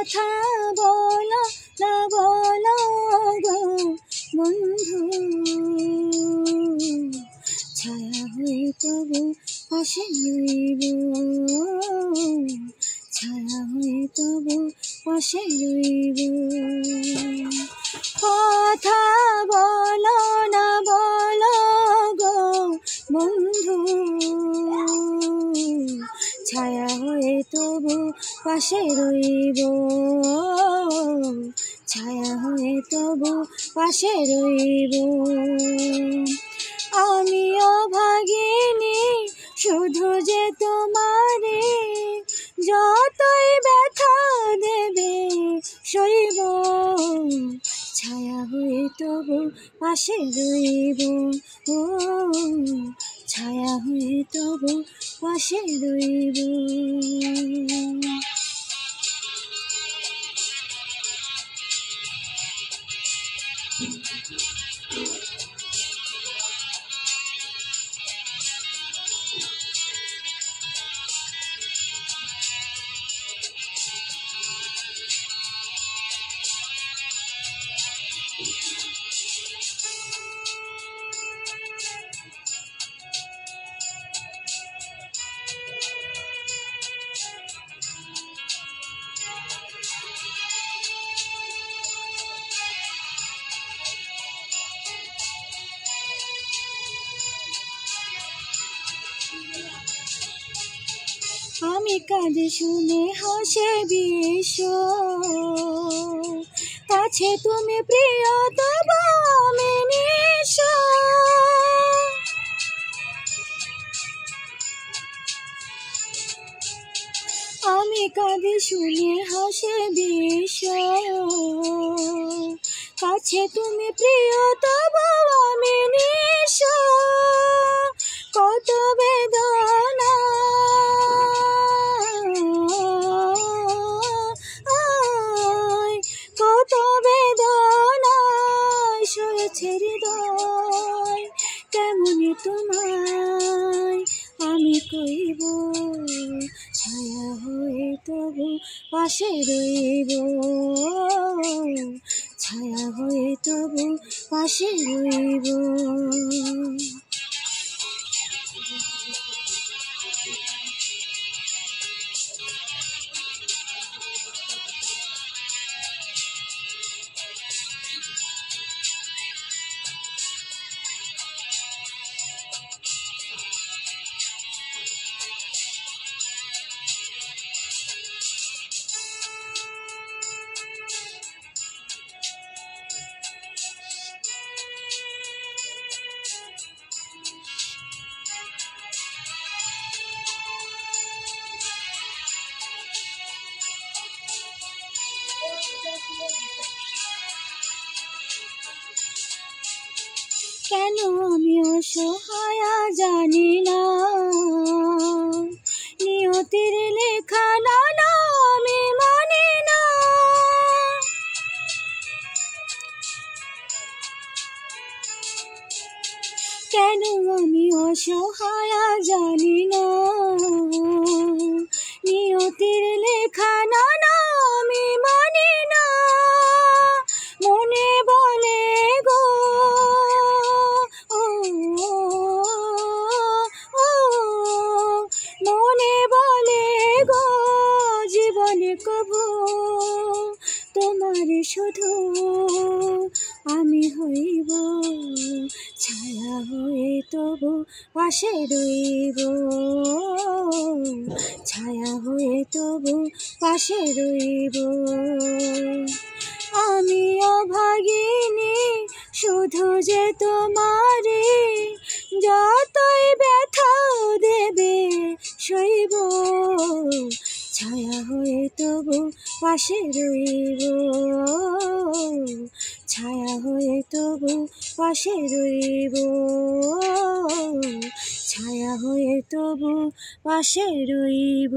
কথা বলো না বলো গো বন্ধু, ছায়া হয়ে তবু পাশে রইব, ছায়া হয়ে তবু পাশে রইব। কথা বলো না বলো গো বন্ধু, ছায়া হয়ে তবু পাশে রইব, ছায়া হয়ে তবু পাশে রইব। আমিও ভাগিনি শুধু যে তোমারে, যতই ব্যথা দেবে সইব, ছায়া হয়ে তবু পাশে রইব, ও ছায়া হয়ে তবু পাশে রইব। আমি কাঁদে শুনে হাসে বিশ্ব, কাছে তুমি প্রিয় তবু আমি নিঃস্ব। আমি কাঁদে শুনে হাসে বিশ্ব, কাছে তুমি প্রিয় তবু আমি নিঃস্ব। কত বেদনা কত বেদনায় সয়েছে হৃদয়, কেমনি তোমায় আমি কইব, ছায়া হয়ে তবু পাশে রইব, ছায়া হয়ে তবু পাশে রইব। কেন আমি অসহায় জানি না, নিয়তির লেখা নানা আমি মানি না। কেন আমি অসহায় জানি না, নিয়তির লেখা নানা আমি মানি না। মনে বলে গো মনে বলে গো জীবনে কবু তোমার শুধু আমি হইব, ছায়া হয়ে তবু পাশে রইব, ছায়া হয়ে তবু পাশে রইব। আমি অভাগিনী শুধু যে তোমারে, যতই ব্যথা দেবে সইব, ছায়া হয়ে তবু পাশে রইব, ছায়া হয়ে তবু পাশে রইব, ছায়া হয়ে তবু পাশে রইব।